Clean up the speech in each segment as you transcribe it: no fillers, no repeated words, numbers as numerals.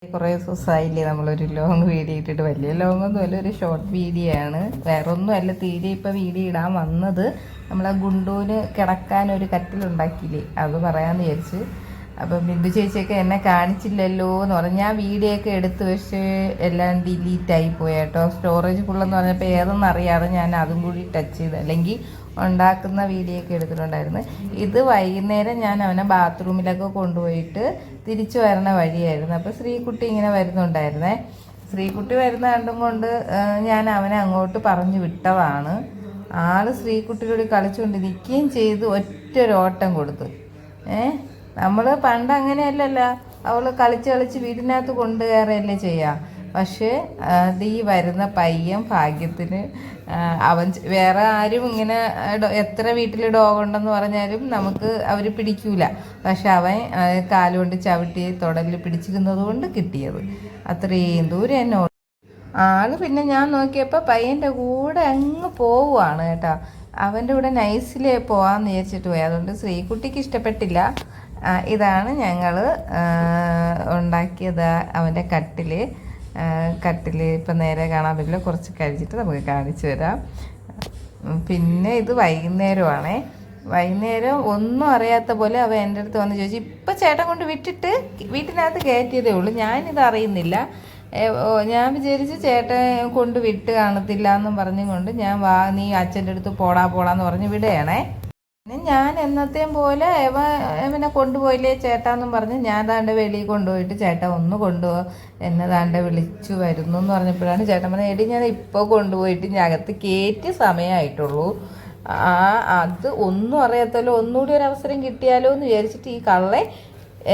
കുറേ ദിവസമായില്ലേ നമ്മളൊരു long video ഇട്ടിട്ട്. വലിയ ലോങ് ഒന്നുമല്ല, ഒരു ഷോർട്ട് വീഡിയോ ആണ്. വേറെ ഒന്നുമല്ല, തീരെ ഇപ്പം വീഡിയോ ഇടാൻ വന്നത് നമ്മളെ ഗുണ്ടൂന് കിടക്കാൻ ഒരു കട്ടിലുണ്ടാക്കിയില്ലേ, അത് പറയാമെന്ന് വിചാരിച്ച്. അപ്പം ബിന്ദു ചേച്ചിയൊക്കെ എന്നെ കാണിച്ചില്ലല്ലോ എന്ന് പറഞ്ഞ് ഞാൻ വീഡിയോ ഒക്കെ എടുത്ത് വെച്ച് എല്ലാം ഡിലീറ്റായി പോയി കേട്ടോ. സ്റ്റോറേജ് ഫുള്ളെന്ന് പറഞ്ഞപ്പോൾ ഏതെന്ന് അറിയാതെ ഞാൻ അതും കൂടി ടച്ച് ചെയ്ത്, അല്ലെങ്കിൽ ഉണ്ടാക്കുന്ന വീഡിയോ ഒക്കെ എടുത്തിട്ടുണ്ടായിരുന്നു. ഇത് വൈകുന്നേരം ഞാൻ അവനെ ബാത്റൂമിലൊക്കെ കൊണ്ടുപോയിട്ട് തിരിച്ചു വരണ വഴിയായിരുന്നു. അപ്പോൾ ശ്രീകുട്ടി ഇങ്ങനെ വരുന്നുണ്ടായിരുന്നേ. ശ്രീകുട്ടി വരുന്ന കണ്ടും കൊണ്ട് ഞാൻ അവനെ അങ്ങോട്ട് പറഞ്ഞു വിട്ടതാണ്. ആള് ശ്രീകുട്ടിയോട് കളിച്ചുകൊണ്ടിരിക്കുകയും ചെയ്ത് ഒറ്റൊരോട്ടം കൊടുത്തു. നമ്മൾ പണ്ട് അങ്ങനെയല്ലല്ലോ, അവൾ കളിച്ച് കളിച്ച് വീടിനകത്ത് കൊണ്ടുകയറല്ലേ ചെയ്യുക. പക്ഷേ ഈ വരുന്ന പയ്യൻ ഭാഗ്യത്തിന് അവൻ, വേറെ ആരും ഇങ്ങനെ എത്ര വീട്ടിൽ ഡോഗുണ്ടെന്ന് പറഞ്ഞാലും നമുക്ക് അവർ പിടിക്കൂല. പക്ഷെ അവൻ കാലുകൊണ്ട് ചവിട്ടി തൊടലിൽ പിടിച്ചിരുന്നത് കൊണ്ട് കിട്ടിയത്. അത്രയും ദൂരം എന്നെ ആള്. പിന്നെ ഞാൻ നോക്കിയപ്പോൾ പയ്യൻ്റെ കൂടെ അങ്ങ് പോവുകയാണ് കേട്ടോ. അവൻ്റെ കൂടെ നൈസിൽ പോകാമെന്ന് വിചാരിച്ചിട്ട് പോയി. അതുകൊണ്ട് ശ്രീകുട്ടിക്ക് ഇഷ്ടപ്പെട്ടില്ല. ഇതാണ് ഞങ്ങൾ ഉണ്ടാക്കിയത്. അവൻ്റെ കട്ടിൽ ഇപ്പം നേരെ കാണാൻ പറ്റില്ല, കുറച്ച് കഴിച്ചിട്ട് നമുക്ക് കാണിച്ചു തരാം. പിന്നെ ഇത് വൈകുന്നേരമാണേ. വൈകുന്നേരം ഒന്നും അറിയാത്ത പോലെ അവൻ എൻ്റെ അടുത്ത് വന്ന് ചോദിച്ചു, ഇപ്പം ചേട്ടൻ കൊണ്ട് വിട്ടിട്ട് വീട്ടിനകത്ത് കയറ്റിയതേ ഉള്ളൂ, ഞാനിത് അറിയുന്നില്ല. ഞാൻ വിചാരിച്ച് ചേട്ടൻ കൊണ്ട് വിട്ട് കാണത്തില്ല എന്നും പറഞ്ഞുകൊണ്ട് ഞാൻ നീ അച്ഛൻ്റെ അടുത്ത് പോടാന്ന് പറഞ്ഞ് വിടുകയാണേ. പിന്നെ ഞാൻ എന്നത്തെയും പോലെ ഇവനെ കൊണ്ടുപോയില്ലേ ചേട്ടാന്നും പറഞ്ഞ് ഞാൻ താണ്ടെ വെളിയിൽ കൊണ്ടുപോയിട്ട് ചേട്ടാ ഒന്ന് കൊണ്ടുപോ എന്നെ താണ്ടെ വിളിച്ചു വരുന്നു എന്ന് പറഞ്ഞപ്പോഴാണ് ചേട്ടൻ പറഞ്ഞത്, എടി ഞാൻ ഇപ്പോൾ കൊണ്ടുപോയിട്ട് ഞാൻ അകത്ത് കയറ്റിയ സമയമായിട്ടുള്ളൂ. അത് ഒന്നും അറിയാത്തല്ലോ, ഒന്നുകൂടി ഒരു അവസരം കിട്ടിയാലോ എന്ന് വിചാരിച്ചിട്ട് ഈ കള്ളെ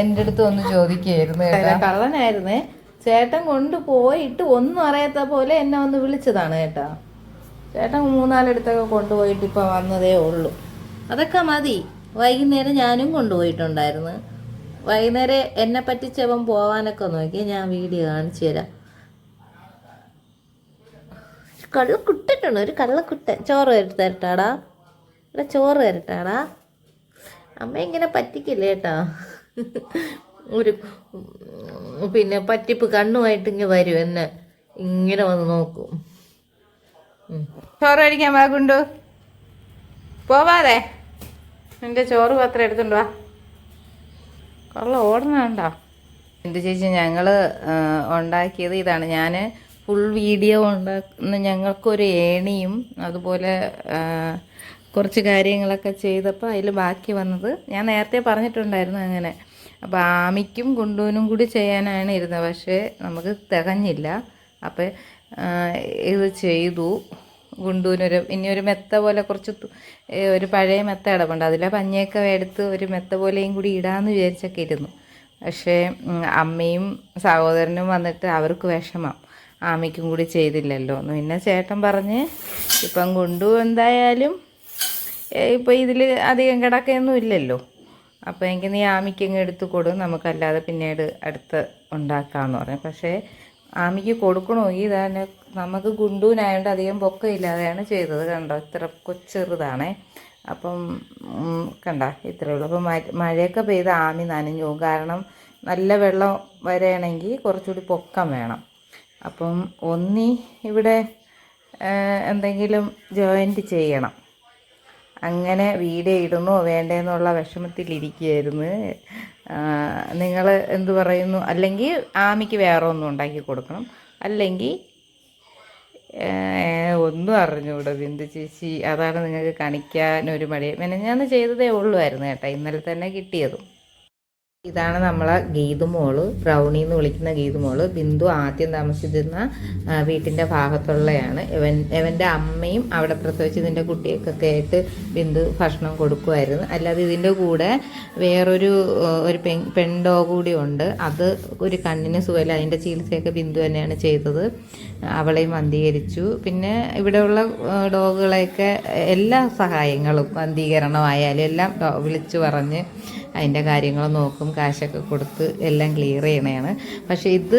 എൻ്റെ അടുത്ത് ഒന്ന് ചോദിക്കുകയായിരുന്നു. കള്ളനായിരുന്നേ. ചേട്ടൻ കൊണ്ടുപോയിട്ട് ഒന്നും അറിയാത്ത പോലെ എന്നെ ഒന്ന് വിളിച്ചതാണ് കേട്ടാ. ചേട്ടൻ 3-4 അടുത്തൊക്കെ കൊണ്ടുപോയിട്ട് ഇപ്പോൾ വന്നതേ ഉള്ളൂ. അതൊക്കെ മതി. വൈകുന്നേരം ഞാനും കൊണ്ടുപോയിട്ടുണ്ടായിരുന്നു. വൈകുന്നേരം എന്നെ പറ്റിച്ചവൻ പോവാനൊക്കെ നോക്കി. ഞാൻ വീഡിയോ കാണിച്ചു തരാം. കള്ളക്കുട്ടനാണ്, ഒരു കള്ളക്കുട്ടൻ. ചോറ് തരട്ടാടാ, ഇവിടെ ചോറ് തരട്ടാടാ. അമ്മ ഇങ്ങനെ പറ്റിക്കില്ലേ കേട്ടോ. ഒരു പിന്നെ പറ്റിപ്പ് കണ്ണുമായിട്ട് ഇങ്ങനെ വരും, എന്നെ ഇങ്ങനെ വന്ന് നോക്കും. ചോറ് കഴിക്കാൻ വാഗുണ്ടു, പോവാതെ എൻ്റെ ചോറ് പാത്രം എടുത്തുകൊണ്ട് വാ. കള്ള ഓടണുണ്ടോ. എൻ്റെ ചേച്ചി ഞങ്ങൾ ഉണ്ടാക്കിയത് ഇതാണ്. ഞാൻ ഫുൾ വീഡിയോ ഉണ്ടാക്കുന്ന ഞങ്ങൾക്കൊരു ഏണിയും അതുപോലെ കുറച്ച് കാര്യങ്ങളൊക്കെ ചെയ്തപ്പോൾ അതിൽ ബാക്കി വന്നത് ഞാൻ നേരത്തെ പറഞ്ഞിട്ടുണ്ടായിരുന്നു അങ്ങനെ. അപ്പോൾ ആമിക്കും ഗുണ്ടൂനും കൂടി ചെയ്യാനാണ് ഇരുന്നത്, പക്ഷേ നമുക്ക് തികഞ്ഞില്ല. അപ്പോൾ ഇത് ചെയ്തു. ഗുണ്ടൂനൊരു ഇനിയൊരു മെത്ത പോലെ കുറച്ച് ഒരു പഴയ മെത്ത കിടപ്പുണ്ട്, അതിലെ പഞ്ഞയൊക്കെ എടുത്ത് ഒരു മെത്ത പോലെയും കൂടി ഇടാമെന്ന് വിചാരിച്ചൊക്കെ ഇരുന്നു. പക്ഷേ അമ്മയും സഹോദരനും വന്നിട്ട് അവർക്ക് വിഷമം, ആമയ്ക്കും കൂടി ചെയ്തില്ലല്ലോ എന്ന്. പിന്നെ ചേട്ടൻ പറഞ്ഞ് ഇപ്പം ഗുണ്ടു എന്തായാലും ഇപ്പോൾ ഇതിൽ അധികം കിടക്കൊന്നും ഇല്ലല്ലോ, അപ്പോൾ എങ്കിൽ നീ ആമിക്കങ്ങ് എടുത്ത് കൊടു, നമുക്കല്ലാതെ പിന്നീട് അടുത്ത് ഉണ്ടാക്കാമെന്ന് പറഞ്ഞു. പക്ഷേ ആമിക്ക് കൊടുക്കണമെങ്കിൽ ഇതാണ്, നമുക്ക് ഗുണ്ടൂനായതുകൊണ്ട് അധികം പൊക്കമില്ലാതെയാണ് ചെയ്തത്. കണ്ടോ, ഇത്ര ചെറുതാണേ. അപ്പം കണ്ട ഇത്രയേ ഉള്ളൂ. അപ്പം മഴയൊക്കെ പെയ്ത് ആമി നനഞ്ഞു പോകും, കാരണം നല്ല വെള്ളം വരണമെങ്കിൽ കുറച്ചുകൂടി പൊക്കം വേണം. അപ്പം ഇവിടെ എന്തെങ്കിലും ജോയിൻറ്റ് ചെയ്യണം. അങ്ങനെ വീഡിയോ ഇടുന്നോ വേണ്ടേന്നുള്ള വിഷമത്തിലിരിക്കുകയായിരുന്നു. നിങ്ങൾ എന്തു പറയുന്നു? അല്ലെങ്കിൽ ആമിക്ക് വേറെ ഒന്നും ഉണ്ടാക്കി കൊടുക്കണം, അല്ലെങ്കിൽ ഒന്നും അറിഞ്ഞുകൂടാ ബിന്ദു ചേച്ചി. അതാണ് നിങ്ങൾക്ക് കാണിക്കാനൊരു മടി. മെനഞ്ഞാന്ന് ചെയ്തതേ ഉള്ളുമായിരുന്നു കേട്ടോ, ഇന്നലെ തന്നെ കിട്ടിയതും. ഇതാണ് നമ്മളെ ഗീതുമോള്, ബ്രൗണി എന്ന് വിളിക്കുന്ന ഗീതുമോള്. ബിന്ദു ആദ്യം താമസിച്ചിരുന്ന വീട്ടിൻ്റെ ഭാഗത്തുള്ളതാണ്. ഇവൻ്റെ അമ്മയും അവിടെ പ്രസവിച്ച് ഇതിൻ്റെ കുട്ടികൾക്കൊക്കെ ആയിട്ട് ബിന്ദു ഭക്ഷണം കൊടുക്കുമായിരുന്നു. അല്ലാതെ ഇതിൻ്റെ കൂടെ വേറൊരു പെൺഡോഗ് കൂടി ഉണ്ട്. അത് ഒരു കണ്ണിന് സുഖമില്ല, അതിൻ്റെ ചികിത്സയൊക്കെ ബിന്ദു തന്നെയാണ് ചെയ്തത്. അവളെയും വന്ധീകരിച്ചു. പിന്നെ ഇവിടെയുള്ള ഡോഗുകളെയൊക്കെ എല്ലാ സഹായങ്ങളും, വന്ധീകരണമായാലും എല്ലാം വിളിച്ചു പറഞ്ഞ് അതിൻ്റെ കാര്യങ്ങൾ നോക്കും, കാശൊക്കെ കൊടുത്ത് എല്ലാം ക്ലിയർ ചെയ്യണതാണ്. പക്ഷേ ഇത്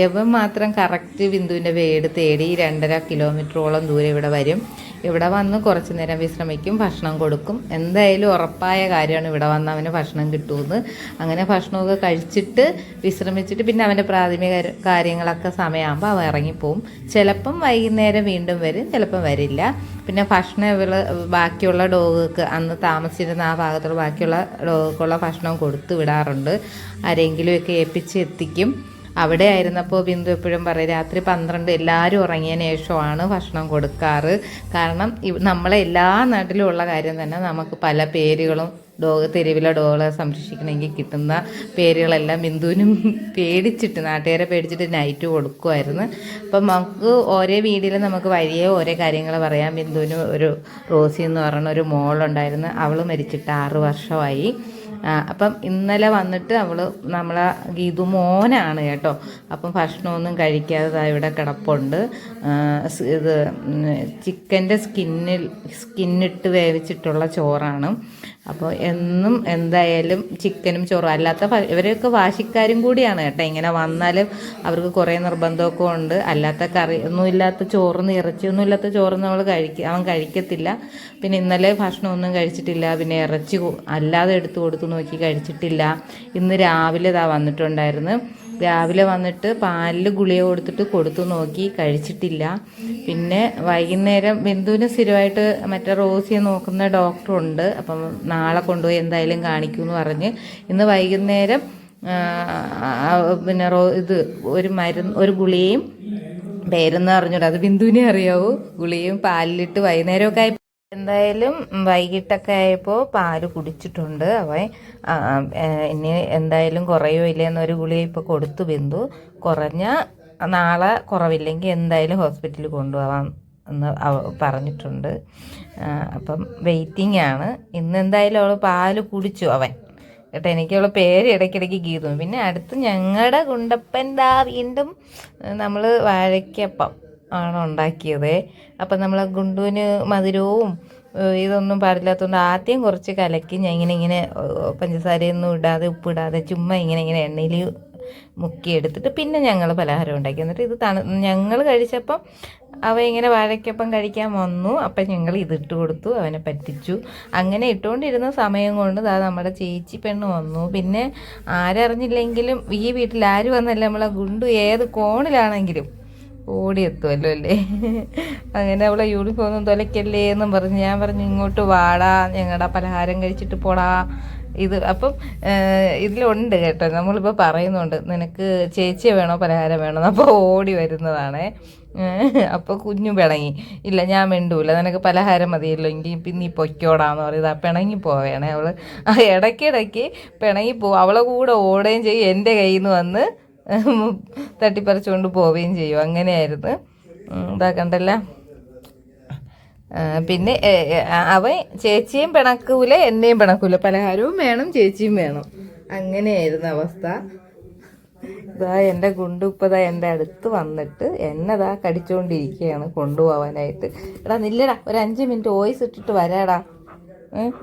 ഇവൻ മാത്രം കറക്റ്റ് ബിന്ദുവിൻ്റെ വീട് തേടി 2.5 കിലോമീറ്ററോളം ദൂരം ഇവിടെ വരും. ഇവിടെ വന്ന് കുറച്ച് നേരം വിശ്രമിക്കും, ഭക്ഷണം കൊടുക്കും. എന്തായാലും ഉറപ്പായ കാര്യമാണ് ഇവിടെ വന്ന് അവന് ഭക്ഷണം കിട്ടുമെന്ന്. അങ്ങനെ ഭക്ഷണമൊക്കെ കഴിച്ചിട്ട് വിശ്രമിച്ചിട്ട് പിന്നെ അവൻ്റെ പ്രാഥമിക കാര്യങ്ങളൊക്കെ സമയമാകുമ്പോൾ അവൻ ഇറങ്ങിപ്പോവും. ചിലപ്പം വൈകുന്നേരം വീണ്ടും വരും, ചിലപ്പം വരില്ല. പിന്നെ ഭക്ഷണം ബാക്കിയുള്ള ഡോഗുകൾക്ക് അന്ന് താമസിച്ചിരുന്ന ആ ഭാഗത്തുള്ള ബാക്കിയുള്ള ഡോഗുകൾക്കുള്ള ഭക്ഷണം കൊടുത്തു വിടാറുണ്ട്. ആരെങ്കിലുമൊക്കെ ഏൽപ്പിച്ച് എത്തിക്കും. അവിടെ ആയിരുന്നപ്പോൾ ബിന്ദു എപ്പോഴും പറയും രാത്രി 12 എല്ലാവരും ഉറങ്ങിയതിന് ശേഷമാണ് ഭക്ഷണം കൊടുക്കാറ്. കാരണം നമ്മളെ എല്ലാ നാട്ടിലും ഉള്ള കാര്യം തന്നെ, നമുക്ക് പല പേരുകളും തെരുവിലെ ഡോഗുകളെ സംരക്ഷിക്കണമെങ്കിൽ കിട്ടുന്ന പേരുകളെല്ലാം ബിന്ദുവിനും പേടിച്ചിട്ട്, നാട്ടുകാരെ പേടിച്ചിട്ട് നൈറ്റ് കൊടുക്കുമായിരുന്നു. അപ്പം നമുക്ക് ഓരോ വീഡിയോയിൽ നമുക്ക് വഴിയേ ഓരോ കാര്യങ്ങൾ പറയാം. ബിന്ദുവിന് ഒരു റോസി എന്ന് പറയുന്ന ഒരു മോളുണ്ടായിരുന്നു, അവൾ മരിച്ചിട്ട് 6 വർഷമായി. അപ്പം ഇന്നലെ വന്നിട്ട് നമ്മളെ ഗീതു മോനാണ് കേട്ടോ. അപ്പം ഭക്ഷണമൊന്നും കഴിക്കാതെ ഇവിടെ കിടപ്പുണ്ട്. ഇത് ചിക്കൻ്റെ സ്കിന്നിട്ട് വേവിച്ചിട്ടുള്ള ചോറാണ്. അപ്പോൾ എന്നും എന്തായാലും ചിക്കനും ചോറും, അല്ലാത്ത ഇവരൊക്കെ വാശിക്കാരും കൂടിയാണ് കേട്ടോ. ഇങ്ങനെ വന്നാലും അവർക്ക് കുറേ നിർബന്ധമൊക്കെ ഉണ്ട്. അല്ലാത്ത കറി ഒന്നും ഇല്ലാത്ത ചോറൊന്നും, ഇറച്ചിയൊന്നും ഇല്ലാത്ത ചോറൊന്നും അവൻ കഴിക്കത്തില്ല. പിന്നെ ഇന്നലെ ഭക്ഷണമൊന്നും കഴിച്ചിട്ടില്ല. പിന്നെ ഇറച്ചി അല്ലാതെ എടുത്തു കൊടുത്തു നോക്കി, കഴിച്ചിട്ടില്ല. ഇന്ന് രാവിലെ വന്നിട്ടുണ്ടായിരുന്നു. രാവിലെ വന്നിട്ട് പാലിൽ ഗുളിക കൊടുത്തു നോക്കി, കഴിച്ചിട്ടില്ല. പിന്നെ വൈകുന്നേരം ബിന്ദുവിന് സ്ഥിരമായിട്ട് മറ്റേ റോസിയെ നോക്കുന്ന ഡോക്ടറുണ്ട്. അപ്പം നാളെ കൊണ്ടുപോയി എന്തായാലും കാണിക്കുമെന്ന് പറഞ്ഞ് ഇന്ന് വൈകുന്നേരം പിന്നെ ഒരു ഗുളികയും, പേരെന്ന് പറഞ്ഞിട്ട് അത് ബിന്ദുവിനെ അറിയാവൂ, ഗുളികയും പാലിലിട്ട് വൈകുന്നേരമൊക്കെ ആയി. എന്തായാലും വൈകിട്ടൊക്കെ ആയപ്പോൾ പാല് കുടിച്ചിട്ടുണ്ട് അവൻ. ഇനി എന്തായാലും കുറയോ ഇല്ലെന്നൊരു ഗുളിക ഇപ്പോൾ കൊടുത്തു ബിന്ദു. നാളെ കുറവില്ലെങ്കിൽ എന്തായാലും ഹോസ്പിറ്റലിൽ കൊണ്ടുപോകാം എന്ന് പറഞ്ഞിട്ടുണ്ട്. അപ്പം വെയിറ്റിംഗ് ആണ്. ഇന്ന് എന്തായാലും അവൾ പാല് കുടിച്ചു അവൻ കേട്ടോ. എനിക്ക് അവളെ പേര് ഇടയ്ക്കിടയ്ക്ക് ഗീതു. പിന്നെ അടുത്ത് ഞങ്ങളുടെ ഗുണ്ടപ്പൻ വീണ്ടും നമ്മൾ വാഴയ്ക്കപ്പം ആണ് ഉണ്ടാക്കിയത്. അപ്പം നമ്മൾ ഗുണ്ടുവിന് മധുരവും ഇതൊന്നും പാടില്ലാത്തതുകൊണ്ട് ആദ്യം കുറച്ച് കലക്കി ഞാൻ ഇങ്ങനെ പഞ്ചസാരയൊന്നും ഇടാതെ ഉപ്പിടാതെ ചുമ്മാ ഇങ്ങനെ എണ്ണയിൽ മുക്കിയെടുത്തിട്ട് പിന്നെ ഞങ്ങൾ പലഹാരം ഉണ്ടാക്കി. എന്നിട്ട് ഇത് ഞങ്ങൾ കഴിച്ചപ്പം അവ ഇങ്ങനെ വാഴയ്ക്കപ്പം കഴിക്കാൻ വന്നു. അപ്പം ഞങ്ങൾ ഇതിട്ട് കൊടുത്തു, അവനെ പറ്റിച്ചു. അങ്ങനെ ഇട്ടുകൊണ്ടിരുന്ന സമയം കൊണ്ട് നമ്മുടെ ചേച്ചി പെണ്ണ് വന്നു. പിന്നെ ആരറിഞ്ഞില്ലെങ്കിലും ഈ വീട്ടിൽ ആര് വന്നല്ലേ നമ്മളെ ഗുണ്ടു ഏത് കോണിലാണെങ്കിലും ഓടിയെത്തുമല്ലോ അല്ലേ. അങ്ങനെ അവളെ യൂണിഫോമൊന്നും തുലയ്ക്കല്ലേ എന്നും പറഞ്ഞ് ഞാൻ പറഞ്ഞു ഇങ്ങോട്ട് വാടാ, ഞങ്ങളുടെ പലഹാരം കഴിച്ചിട്ട് പോടാ. അപ്പം ഇതിലുണ്ട് കേട്ടോ, നമ്മളിപ്പോൾ പറയുന്നുണ്ട് നിനക്ക് ചേച്ചിയെ വേണോ പലഹാരം വേണോ. അപ്പോൾ ഓടി വരുന്നതാണേ. അപ്പോൾ കുഞ്ഞു പിണങ്ങി, ഇല്ല ഞാൻ മിണ്ടൂല, നിനക്ക് പലഹാരം മതിയല്ലോ, എങ്കിൽ പിന്നെ ഈ പൊയ്ക്കോടാന്ന് പറയുന്നത്. പിണങ്ങി പോവുകയാണേ അവൾ. ഇടയ്ക്കിടയ്ക്ക് പിണങ്ങി പോവും. അവളെ കൂടെ ഓടുകയും ചെയ്യും, എൻ്റെ കയ്യിൽ നിന്ന് വന്ന് തട്ടിപ്പറിച്ചുകൊണ്ട് പോവുകയും ചെയ്യും. അങ്ങനെയായിരുന്നു. കണ്ടല്ല. പിന്നെ അവൻ ചേച്ചിയും പിണക്കൂല, എന്നെയും പിണക്കൂല. പലഹാരവും വേണം, ചേച്ചിയും വേണം. അങ്ങനെയായിരുന്നു അവസ്ഥ. എൻ്റെ ഗുണ്ടു ഇപ്പതാ എൻ്റെ അടുത്ത് വന്നിട്ട് എന്നതാ കടിച്ചുകൊണ്ടിരിക്കുകയാണ് കൊണ്ടുപോകാനായിട്ട്. എടാ നില്ലടാ, ഒരു 5 മിനിറ്റ് വോയിസ് ഇട്ടിട്ട് വരാടാ.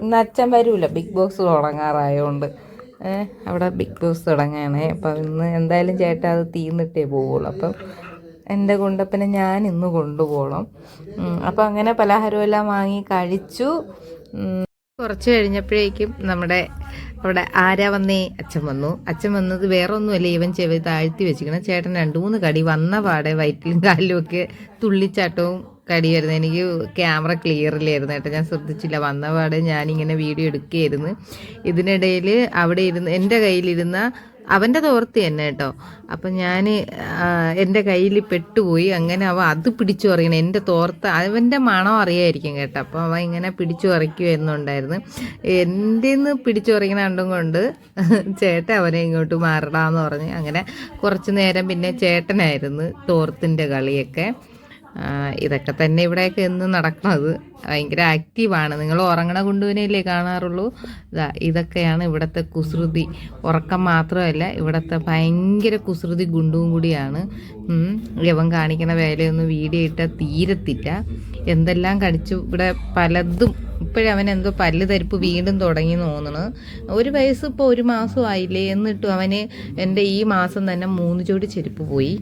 ഇന്ന് അച്ഛൻ വരൂല, ബിഗ് ബോസ് തുടങ്ങാറായതുകൊണ്ട്. അവിടെ ബിഗ് ബോസ് തുടങ്ങുകയാണേ. അപ്പം ഇന്ന് എന്തായാലും ചേട്ടാ അത് തീർന്നിട്ടേ പോവുള്ളൂ. അപ്പം എൻ്റെ ഗുണ്ടപ്പനെ ഞാൻ ഇന്ന് കൊണ്ടുപോകണം. അപ്പം അങ്ങനെ പലഹാരം എല്ലാം വാങ്ങി കഴിച്ചു. കുറച്ച് കഴിഞ്ഞപ്പോഴേക്കും അവിടെ ആരാ വന്നേ, അച്ഛൻ വന്നു. അച്ഛൻ വന്നത് വേറെ ഒന്നുമല്ല, ഇവൻ ചെവി താഴ്ത്തി വെച്ചിരിക്കണം. ചേട്ടൻ 2-3 കടി വന്ന പാടെ വയറ്റിലും കാലിലും ഒക്കെ തുള്ളിച്ചാട്ടവും കടിയായിരുന്നു. എനിക്ക് ക്യാമറ ക്ലിയറിലായിരുന്നു കേട്ടോ, ഞാൻ ശ്രദ്ധിച്ചില്ല. വന്ന പാടെ ഞാനിങ്ങനെ വീഡിയോ എടുക്കുകയായിരുന്നു. ഇതിനിടയിൽ അവിടെ ഇരുന്ന് എൻ്റെ കയ്യിലിരുന്ന അവൻ്റെ തോർത്ത് തന്നെ കേട്ടോ. അപ്പം ഞാൻ എൻ്റെ കയ്യിൽ പെട്ടുപോയി. അങ്ങനെ അത് പിടിച്ചു പറിയണം. എൻ്റെ തോർത്ത് അവൻ്റെ മണം അറിയായിരിക്കും കേട്ടോ. അപ്പോൾ അവൻ ഇങ്ങനെ പിടിച്ചു പറിക്കുമെന്നുണ്ടായിരുന്നു. എൻ്റെ നിന്ന് പിടിച്ചു പറിക്കണ കണ്ടും കൊണ്ട് ചേട്ടൻ അവനെ ഇങ്ങോട്ട് മാറടാന്ന് പറഞ്ഞ് അങ്ങനെ കുറച്ച് നേരം പിന്നെ ചേട്ടനായിരുന്നു തോർത്തിൻ്റെ കളിയൊക്കെ. ഇതൊക്കെ തന്നെ ഇവിടെയൊക്കെ എന്ന് നടക്കുന്നത്. ഭയങ്കര ആക്റ്റീവാണ്. നിങ്ങൾ ഉറങ്ങണ കൊണ്ടുവിനല്ലേ കാണാറുള്ളൂ. ഇതൊക്കെയാണ് ഇവിടുത്തെ കുസൃതി. ഉറക്കം മാത്രമല്ല, ഇവിടുത്തെ ഭയങ്കര കുസൃതി ഗുണ്ടുവും കൂടിയാണ്. ഇവൻ കാണിക്കണ വേലയൊന്നും വീഡിയോ ഇട്ടാൽ തീരത്തില്ല. എന്തെല്ലാം കടിച്ചു ഇവിടെ പലതും ഇപ്പോഴവൻ എന്തോ പല്ല് തരിപ്പ് വീണ്ടും തുടങ്ങി തോന്നണ്. 1 വയസ്സ് ഇപ്പോൾ 1 മാസം ആയില്ലേ, എന്നിട്ടും അവന് എൻ്റെ ഈ മാസം തന്നെ 3 ജോഡി ചെരുപ്പ് പോയി.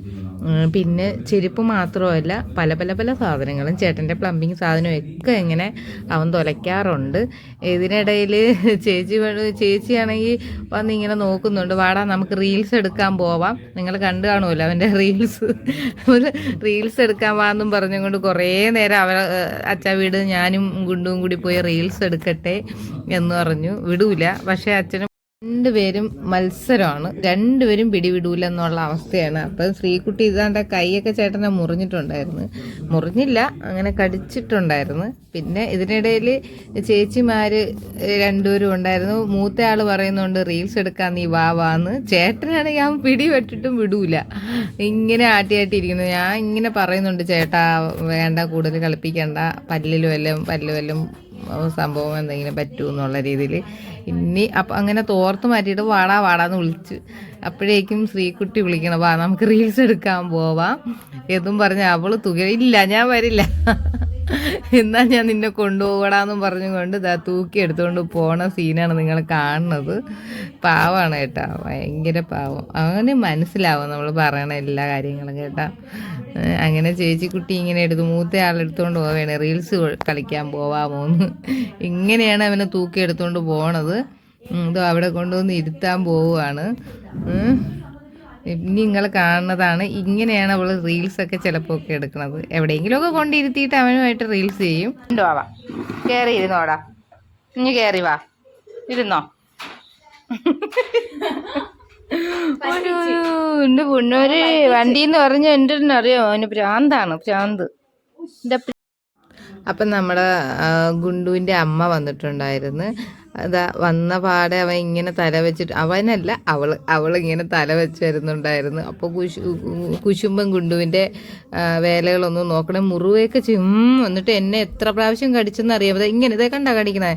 പിന്നെ ചെരുപ്പ് മാത്രമല്ല പല പല പല സാധനങ്ങളും ചേട്ടൻ്റെ പ്ലംബിങ് സാധനമൊക്കെ ഇങ്ങനെ അവൻ തുലയ്ക്കാറുണ്ട്. ഇതിനിടയിൽ ചേച്ചിയാണെങ്കിൽ വന്ന് ഇങ്ങനെ നോക്കുന്നുണ്ട്, വാടാ നമുക്ക് റീൽസ് എടുക്കാൻ പോവാം. നിങ്ങൾ കണ്ടു കാണുമല്ലോ അവൻ്റെ റീൽസ് എടുക്കാൻ വാന്നും പറഞ്ഞുകൊണ്ട് കുറേ നേരം അച്ഛാ വീട് ഞാനും ഗുണ്ടുവും കൂടി പോയി റീൽസ് എടുക്കട്ടെ എന്ന് പറഞ്ഞു. വിടൂല. പക്ഷേ അച്ഛനും രണ്ടുപേരും മത്സരമാണ്, രണ്ടുപേരും പിടിവിടൂല എന്നുള്ള അവസ്ഥയാണ്. അപ്പം ശ്രീകുട്ടി ഇതാണ്ട് കൈയൊക്കെ ചേട്ടനെ മുറിഞ്ഞിട്ടുണ്ടായിരുന്നു, മുറിഞ്ഞില്ല അങ്ങനെ കടിച്ചിട്ടുണ്ടായിരുന്നു. പിന്നെ ഇതിനിടയിൽ ചേച്ചിമാർ രണ്ടുപേരും ഉണ്ടായിരുന്നു. മൂത്ത ആൾ പറയുന്നുണ്ട് റീൽസ് എടുക്കാൻ നീ വാന്ന്. ചേട്ടനാണെങ്കിൽ ഞാൻ പിടിപെട്ടിട്ടും വിടൂല, ഇങ്ങനെ ആട്ടിയാട്ടിയിരിക്കുന്നു. ഞാൻ ഇങ്ങനെ പറയുന്നുണ്ട്, ചേട്ടാ വേണ്ട കൂടുതൽ കളിപ്പിക്കണ്ട, പല്ല് വല്ലതും സംഭവം എന്തെങ്കിലും പറ്റൂ എന്നുള്ള രീതിയിൽ. ഇനി അപ്പം അങ്ങനെ തോർത്ത് മാറ്റിയിട്ട് വാടാന്ന് വിളിച്ചു. അപ്പോഴേക്കും ശ്രീകുട്ടി വിളിക്കണം, വാ നമുക്ക് റീൽസ് എടുക്കാൻ പോവാം എന്നും പറഞ്ഞ് അവൾ ഇല്ല ഞാൻ വരില്ല, എന്നാൽ ഞാൻ നിന്നെ കൊണ്ടുപോകടാന്നും പറഞ്ഞുകൊണ്ട് ഇതാ തൂക്കി എടുത്തുകൊണ്ട് പോണ സീനാണ് നിങ്ങൾ കാണുന്നത്. പാവമാണ് കേട്ടാ, ഭയങ്കര പാവം. അവന് മനസ്സിലാവും നമ്മൾ പറയണ എല്ലാ കാര്യങ്ങളും കേട്ടാ. അങ്ങനെ ചേച്ചിക്കുട്ടി ഇങ്ങനെ മൂത്ത ആളെടുത്തുകൊണ്ട് പോവുകയാണ്, റീൽസ് കളിക്കാൻ പോവാമോന്ന്. ഇങ്ങനെയാണ് അവനെ തൂക്കി എടുത്തുകൊണ്ട് പോണത്. ഇതോ അവിടെ കൊണ്ടുവന്ന് ഇരുത്താൻ പോവുകയാണ്. ഇനി നിങ്ങൾ കാണുന്നതാണ്, ഇങ്ങനെയാണ് അവൾ റീൽസൊക്കെ ചിലപ്പോൾ ഒക്കെ എടുക്കുന്നത്. എവിടെയെങ്കിലുമൊക്കെ കൊണ്ടിരുത്തിയിട്ട് അവനുമായിട്ട് റീൽസ് ചെയ്യും. വാ കയറി ഇരുന്നോടാ, ഇനി കയറി വാ ഇരുന്നോ. എൻ്റെ പൊന്നൊരു വണ്ടിന്ന് പറഞ്ഞ എൻ്റെ അറിയോ, അവന് ഭ്രാന്ത്. അപ്പം നമ്മുടെ ഗുണ്ടുവിൻ്റെ അമ്മ വന്നിട്ടുണ്ടായിരുന്നു. അതാ വന്ന പാടെ അവൻ ഇങ്ങനെ തല വെച്ചിട്ട്, അവനല്ല അവളിങ്ങനെ തല വെച്ച് വരുന്നുണ്ടായിരുന്നു. അപ്പോൾ കുശുമ്പൻ ഗുണ്ടുവിൻ്റെ വേലകളൊന്നും നോക്കണേ, മുറിവൊക്കെ എന്നിട്ട് എന്നെ എത്ര പ്രാവശ്യം കടിച്ചെന്നറിയാം. ഇങ്ങനെ ഇതേ കണ്ടാ കടിക്കണേ.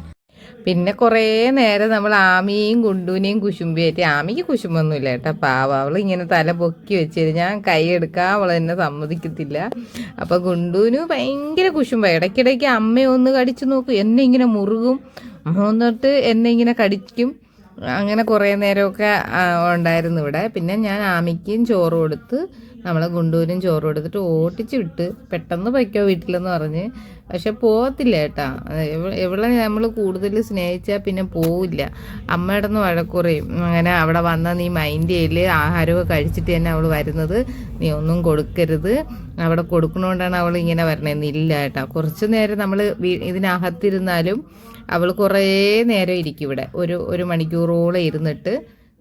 പിന്നെ കുറേ നേരം നമ്മൾ ആമിയെയും ഗുണ്ടുവിനെയും കുശുമ്പിയേറ്റി. ആമിക്ക് കുശുമ്പൊന്നുമില്ല കേട്ടോ, പാവ. അവൾ ഇങ്ങനെ തല പൊക്കി വെച്ചിരുന്നു, ഞാൻ കൈ എടുക്കാൻ അവൾ എന്നെ സമ്മതിക്കത്തില്ല. അപ്പോൾ ഗുണ്ടുവിന് ഭയങ്കര കുശുമ്പാണ്. ഇടയ്ക്കിടയ്ക്ക് അമ്മയെ ഒന്ന് കടിച്ചു നോക്കും, എന്നെ ഇങ്ങനെ മുറുകും, എന്നിട്ട് എന്നെ ഇങ്ങനെ കടിക്കും. അങ്ങനെ കുറേ നേരമൊക്കെ ഉണ്ടായിരുന്നു ഇവിടെ. പിന്നെ ഞാൻ ആമിക്കും ചോറ് കൊടുത്ത്, നമ്മളെ ഗുണ്ടുവിനും ചോറ് കൊടുത്തിട്ട് ഓട്ടിച്ച് വിട്ട്, പെട്ടെന്ന് പൊയ്ക്കോ വീട്ടിലെന്ന് പറഞ്ഞ്. പക്ഷെ പോകത്തില്ല കേട്ടാ. എവിടെ നമ്മൾ കൂടുതൽ സ്നേഹിച്ചാൽ പിന്നെ പോവില്ല. അമ്മയുടെ നിന്ന് വഴക്കുറയും. അങ്ങനെ അവിടെ വന്നാൽ നീ മൈൻഡ് ചെയ്യല്, ആഹാരമൊക്കെ കഴിച്ചിട്ട് തന്നെ അവൾ വരുന്നത്, നീ ഒന്നും കൊടുക്കരുത്. അവിടെ കൊടുക്കണോണ്ടാണ് അവൾ ഇങ്ങനെ വരണമെന്നില്ല കേട്ടാ. കുറച്ച് നേരം നമ്മൾ ഇതിനകത്തിരുന്നാലും അവൾ കുറേ നേരം ഇരിക്കും ഇവിടെ, ഒരു മണിക്കൂറോളം ഇരുന്നിട്ട്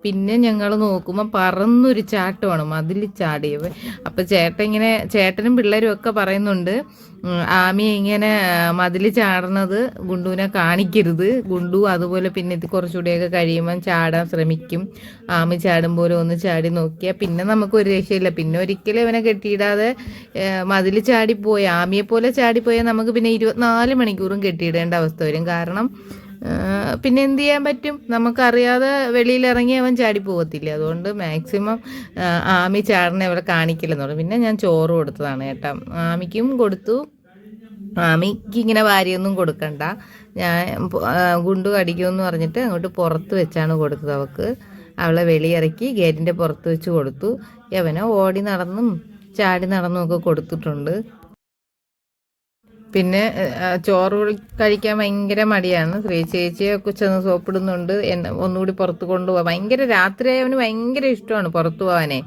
പിന്നെ ഞങ്ങൾ നോക്കുമ്പോൾ പറന്നൊരു ചാട്ടമാണ്, മതിൽ ചാടിയവ. അപ്പം ചേട്ടനും പിള്ളേരും ഒക്കെ പറയുന്നുണ്ട്, ആമി ഇങ്ങനെ മതിൽ ചാടുന്നത് ഗുണ്ടുവിനെ കാണിക്കരുത്. ഗുണ്ടു അതുപോലെ പിന്നെ ഇത് കുറച്ചുകൂടിയൊക്കെ കഴിയുമ്പം ചാടാൻ ശ്രമിക്കും. ആമി ചാടുമ്പോൾ ഒന്ന് ചാടി നോക്കിയാൽ പിന്നെ നമുക്കൊരു രക്ഷയില്ല. പിന്നെ ഒരിക്കലും ഇവനെ കെട്ടിയിടാതെ മതിൽ ചാടിപ്പോയി ആമിയെപ്പോലെ ചാടിപ്പോയാൽ നമുക്ക് പിന്നെ 24 മണിക്കൂറും കെട്ടിയിടേണ്ട അവസ്ഥ വരും. കാരണം പിന്നെ എന്ത് ചെയ്യാൻ പറ്റും, നമുക്കറിയാതെ വെളിയിലിറങ്ങി അവൻ ചാടി പോകത്തില്ല. അതുകൊണ്ട് മാക്സിമം ആമി ചാടിനെ അവിടെ കാണിക്കില്ലെന്ന് പറഞ്ഞു. പിന്നെ ഞാൻ ചോറ് കൊടുത്തതാണ് കേട്ടോ, ആമിക്കും കൊടുത്തു. ആമിക്ക് ഇങ്ങനെ വാരിയൊന്നും കൊടുക്കണ്ട, ഞാൻ ഗുണ്ടു കടിക്കുമെന്ന് പറഞ്ഞിട്ട് അങ്ങോട്ട് പുറത്ത് വെച്ചാണ് കൊടുത്തത് അവൾക്ക്. അവളെ വെളിയിറക്കി ഗേറ്റിൻ്റെ പുറത്ത് വെച്ച് കൊടുത്തു. യവനെ ഓടി നടന്നും ചാടി നടന്നും ഒക്കെ കൊടുത്തിട്ടുണ്ട്. പിന്നെ ചോറ് കഴിക്കാൻ ഭയങ്കര മടിയാണ്. ചേച്ചിയൊക്കെ ചെന്ന് സോപ്പിടുന്നുണ്ട്, എന്നെ ഒന്നുകൂടി പുറത്ത് കൊണ്ടുപോകാൻ. ഭയങ്കര രാത്രിയായി അവന് ഭയങ്കര ഇഷ്ടമാണ് പുറത്ത് പോകാനേ,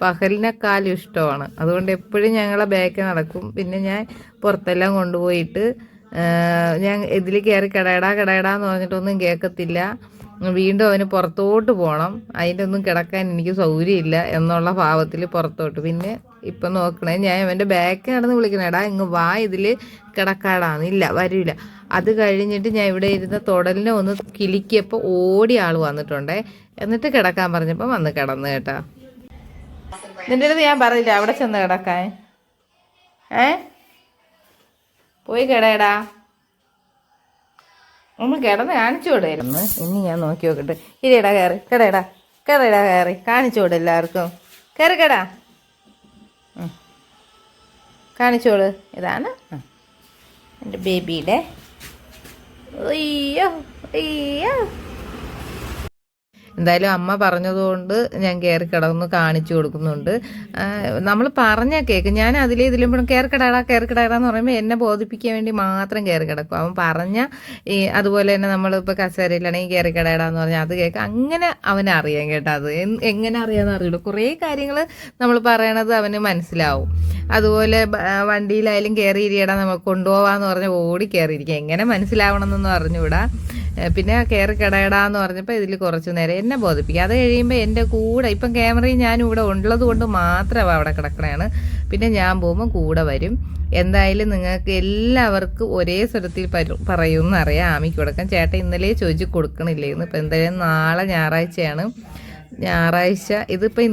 പകലിനെക്കാളും ഇഷ്ടമാണ്. അതുകൊണ്ട് എപ്പോഴും ഞങ്ങളെ ബാക്ക് നടക്കും. പിന്നെ ഞാൻ പുറത്തെല്ലാം കൊണ്ടുപോയിട്ട് ഞാൻ ഇതിൽ കയറി കിടയടാന്ന് പറഞ്ഞിട്ടൊന്നും കേൾക്കത്തില്ല. വീണ്ടും അവന് പുറത്തോട്ട് പോകണം, അതിൻ്റെ ഒന്നും കിടക്കാൻ എനിക്ക് സൗകര്യമില്ല എന്നുള്ള ഭാവത്തിൽ പുറത്തോട്ട്. പിന്നെ ഇപ്പം നോക്കണേ, ഞാൻ അവൻ്റെ ബാക്ക് നടന്ന് വിളിക്കണേടാ ഇങ്ങ് വാ, ഇതിൽ കിടക്കാടാന്നില്ല, വരില്ല. അത് കഴിഞ്ഞിട്ട് ഞാൻ ഇവിടെ ഇരുന്ന തൊടലിനെ ഒന്ന് കിളിക്കിയപ്പോൾ ഓടി ആൾ വന്നിട്ടുണ്ടേ. എന്നിട്ട് കിടക്കാൻ പറഞ്ഞപ്പോൾ വന്ന് കിടന്ന് കേട്ടാ. നിൻ്റെ അടുത്ത് ഞാൻ പറഞ്ഞില്ല അവിടെ ചെന്ന് കിടക്കാൻ, പോയി കിടയടാ, ഒന്ന് കിടന്ന് കാണിച്ചു വിടായിരുന്നു. ഇനി ഞാൻ നോക്കി നോക്കട്ടെ. ഇരിയടാ കയറി, കിടയടാ കയറി കാണിച്ചു വിടും എല്ലാവർക്കും. കയറി കാണിച്ചോളൂ. ഇതാണ് എൻ്റെ ബേബിയുടെ അയ്യോ അയ്യോ. എന്തായാലും അമ്മ പറഞ്ഞതുകൊണ്ട് ഞാൻ കയറി കിടന്ന് കാണിച്ചു കൊടുക്കുന്നുണ്ട്. നമ്മൾ പറഞ്ഞ കേക്ക് ഞാൻ അതിലേ ഇതിലും കയറി കിടടാന്ന് പറയുമ്പോൾ എന്നെ ബോധിപ്പിക്കാൻ വേണ്ടി മാത്രം കയറി കിടക്കും. അവൻ പറഞ്ഞ ഈ അതുപോലെ തന്നെ നമ്മളിപ്പോൾ കസേരയിലാണെങ്കിൽ കയറി കിടടാന്ന് പറഞ്ഞാൽ അത് കേൾക്കാം. അങ്ങനെ അവനറിയാം കേട്ടോ. അത് എങ്ങനെ അറിയാമെന്ന് അറിയുള്ളൂ. കുറേ കാര്യങ്ങൾ നമ്മൾ പറയണത് അവന് മനസ്സിലാവും. അതുപോലെ വണ്ടിയിലായാലും കയറി ഇരിയടാ നമ്മൾ കൊണ്ടുപോകാമെന്ന് പറഞ്ഞാൽ ഓടി കയറിയിരിക്കുക. എങ്ങനെ മനസ്സിലാവണം എന്നൊന്നും അറിഞ്ഞുകൂടാ. പിന്നെ കയറി കിടയടാന്ന് പറഞ്ഞപ്പോൾ ഇതിൽ കുറച്ച് നേരം എന്നെ ബോധിപ്പിക്കുക. അത് കഴിയുമ്പോൾ എൻ്റെ കൂടെ ഇപ്പം ക്യാമറയും ഞാനും ഇവിടെ ഉള്ളത് കൊണ്ട് മാത്രം അവിടെ കിടക്കണതാണ്. പിന്നെ ഞാൻ പോകുമ്പോൾ കൂടെ വരും. എന്തായാലും നിങ്ങൾക്ക് എല്ലാവർക്കും ഒരേ സ്വരത്തിൽ പറയുമെന്നറിയാം. ആമിക്ക് കൊടുക്കാൻ ചേട്ടൻ ഇന്നലെ ചോദിച്ച് കൊടുക്കണില്ലേന്ന്. ഇപ്പം എന്തായാലും നാളെ ഞായറാഴ്ചയാണ്. ഞായറാഴ്ച ഇതിപ്പോൾ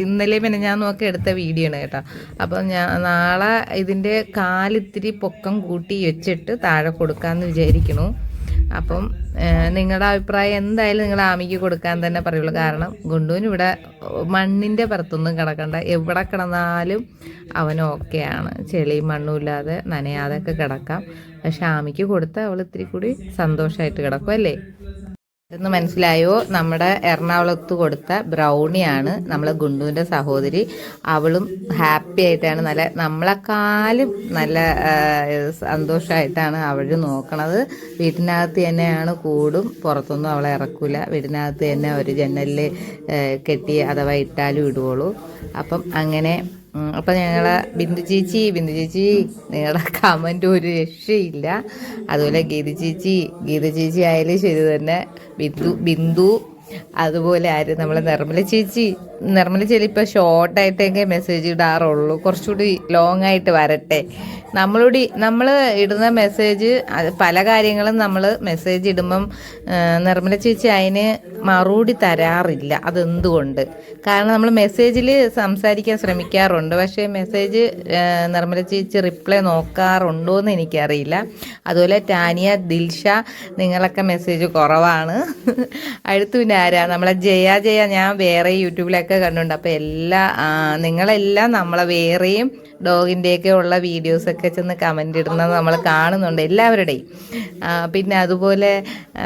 ഇന്നലെ പിന്നെ ഞാൻ നോക്കി എടുത്ത വീഡിയോ ആണ് കേട്ടോ. അപ്പം നാളെ ഇതിൻ്റെ കാലിത്തിരി പൊക്കം കൂട്ടി വെച്ചിട്ട് താഴെ കൊടുക്കാമെന്ന് വിചാരിക്കണു. അപ്പം നിങ്ങളുടെ അഭിപ്രായം എന്തായാലും നിങ്ങൾ ആമിക്ക് കൊടുക്കാൻ തന്നെ പറയുള്ളൂ. കാരണം ഗുണ്ടുവിന് ഇവിടെ മണ്ണിൻ്റെ പുറത്തൊന്നും കിടക്കണ്ട. എവിടെ കിടന്നാലും അവൻ ഓക്കെയാണ്. ചെളിയും മണ്ണും ഇല്ലാതെ നനയാതെ ഒക്കെ കിടക്കാം. പക്ഷെ ആമിക്ക് കൊടുത്താൽ അവൾ ഇത്തിരി കൂടി സന്തോഷമായിട്ട് കിടക്കും അല്ലേ? എന്ന് മനസ്സിലായോ? നമ്മുടെ എറണാകുളത്ത് കൊടുത്ത ബ്രൗണിയാണ് നമ്മളെ ഗുണ്ടുവിൻ്റെ സഹോദരി. അവളും ഹാപ്പി ആയിട്ടാണ്, നമ്മളെക്കാളും നല്ല സന്തോഷമായിട്ടാണ് അവൾ നോക്കണത്. വീട്ടിനകത്ത് തന്നെയാണ് കൂടും, പുറത്തൊന്നും അവളെ ഇറക്കൂല. വീടിനകത്ത് തന്നെ ഒരു ജനലിൽ കെട്ടി അഥവാ ഇട്ടാലും ഇടുവുള്ളൂ. അപ്പം അങ്ങനെ അപ്പം ഞങ്ങളെ ബിന്ദു ചേച്ചി നിങ്ങളുടെ കമൻറ്റ് ഒരു രക്ഷയില്ല. അതുപോലെ ഗീത ചേച്ചി ആയാലും ശരി തന്നെ, ബിന്ദു അതുപോലെ ആര് നമ്മളെ നിർമ്മല ചേച്ചി ഇപ്പോൾ ഷോർട്ടായിട്ടൊക്കെ മെസ്സേജ് ഇടാറുള്ളൂ. കുറച്ചുകൂടി ലോങ് ആയിട്ട് വരട്ടെ. നമ്മൾ ഇടുന്ന മെസ്സേജ് പല കാര്യങ്ങളും നമ്മൾ മെസ്സേജ് ഇടുമ്പം നിർമ്മല ചേച്ചി അതിന് മറുപടി തരാറില്ല. അതെന്തുകൊണ്ട്? കാരണം നമ്മൾ മെസ്സേജിൽ സംസാരിക്കാൻ ശ്രമിക്കാറുണ്ട്. പക്ഷേ മെസ്സേജ് നിർമ്മല ചേച്ചി റിപ്ലൈ നോക്കാറുണ്ടോ എന്ന് എനിക്കറിയില്ല. അതുപോലെ ടാനിയ, ദിൽഷ നിങ്ങളൊക്കെ മെസ്സേജ് കുറവാണ്. അടുത്ത് പിന്നെ ആരാ? നമ്മളെ ജയ ഞാൻ വേറെ യൂട്യൂബിലൊക്കെ കണ്ടുണ്ട്. അപ്പോൾ നിങ്ങളെല്ലാം നമ്മളെ വേറെയും ഡോഗിൻ്റെയൊക്കെ ഉള്ള വീഡിയോസൊക്കെ ചെന്ന് കമൻ്റ് ഇടുന്നത് നമ്മൾ കാണുന്നുണ്ട് എല്ലാവരുടെയും. പിന്നെ അതുപോലെ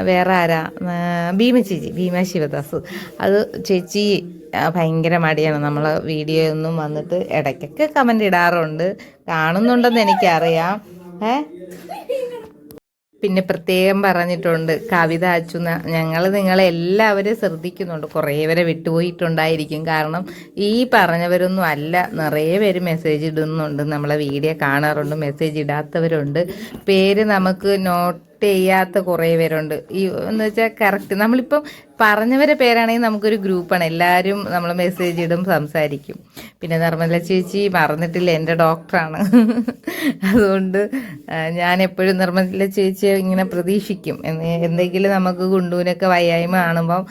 വേറെ ആരാ? ഭീമ ശിവദാസ്. അത് ചേച്ചി ഭയങ്കര മടിയാണ്. നമ്മൾ വീഡിയോ ഒന്നും വന്നിട്ട് ഇടയ്ക്കൊക്കെ കമൻ്റ് ഇടാറുണ്ട്. കാണുന്നുണ്ടെന്ന് എനിക്കറിയാം. പിന്നെ പ്രത്യേകം പറഞ്ഞിട്ടുണ്ട് കവിത അച്ചു, ഞങ്ങൾ നിങ്ങളെല്ലാവരും ശ്രദ്ധിക്കുന്നുണ്ട്. കുറേ പേരെ വിട്ടുപോയിട്ടുണ്ടായിരിക്കും. കാരണം ഈ പറഞ്ഞവരൊന്നും അല്ല, നിറയെ പേര് മെസ്സേജ് ഇടുന്നുണ്ട്, നമ്മളെ വീഡിയോ കാണാറുണ്ട്, മെസ്സേജ് ഇടാത്തവരുണ്ട്, പേര് നമുക്ക് നോട്ട് ചെയ്യാത്ത കുറേ പേരുണ്ട്. എന്ന് വെച്ചാൽ കറക്റ്റ് നമ്മളിപ്പം പറഞ്ഞവരെ പേരാണെങ്കിൽ നമുക്കൊരു ഗ്രൂപ്പാണ്, എല്ലാവരും നമ്മൾ മെസ്സേജ് ഇടും, സംസാരിക്കും. പിന്നെ നിർമ്മല ചേച്ചി മറന്നിട്ടില്ല, എൻ്റെ ഡോക്ടറാണ്. അതുകൊണ്ട് ഞാൻ എപ്പോഴും നിർമ്മല ചേച്ചിയെ ഇങ്ങനെ പ്രതീക്ഷിക്കും. എന്തെങ്കിലും നമുക്ക് ഗുണ്ടുവിനൊക്കെ വയ്യായ്മ കാണുമ്പം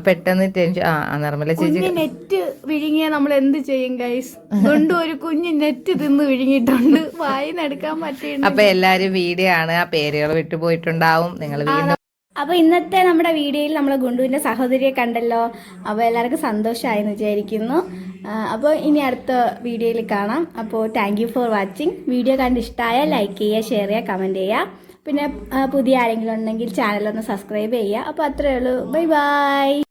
പെട്ടെന്ന് ടെൻഷൻ നിർമ്മല ചേച്ചി നെറ്റ് വിഴുങ്ങിയാൽ നമ്മൾ എന്ത് ചെയ്യും ഗൈസ്? ഗുണ്ടു ഒരു കുഞ്ഞ് നെറ്റ് തിന്ന് വിഴുങ്ങിയിട്ടുണ്ട്, വായിന്നെടുക്കാൻ പറ്റില്ല. അപ്പൊ എല്ലാരും വീഡിയോ ആണ്, ആ പേരുകൾ വിട്ടുപോയിട്ടുണ്ടാവും. നിങ്ങൾ വീണ്ടും അപ്പോൾ ഇന്നത്തെ നമ്മുടെ വീഡിയോയിൽ നമ്മൾ ഗുണ്ടുവിൻ്റെ സഹോദരിയെ കണ്ടല്ലോ. അപ്പോൾ എല്ലാവർക്കും സന്തോഷമായെന്ന് വിചാരിക്കുന്നു. അപ്പോൾ ഇനി അടുത്ത വീഡിയോയിൽ കാണാം. അപ്പോൾ thank you for watching. Video കണ്ട് ഇഷ്ടമായാൽ ലൈക്ക് ചെയ്യുക, ഷെയർ ചെയ്യുക, കമൻറ്റ് ചെയ്യുക. പിന്നെ പുതിയ ആരെങ്കിലും ഉണ്ടെങ്കിൽ ചാനലൊന്ന് സബ്സ്ക്രൈബ് ചെയ്യുക. അപ്പോൾ അത്രയേ ഉള്ളൂ. Bye bye.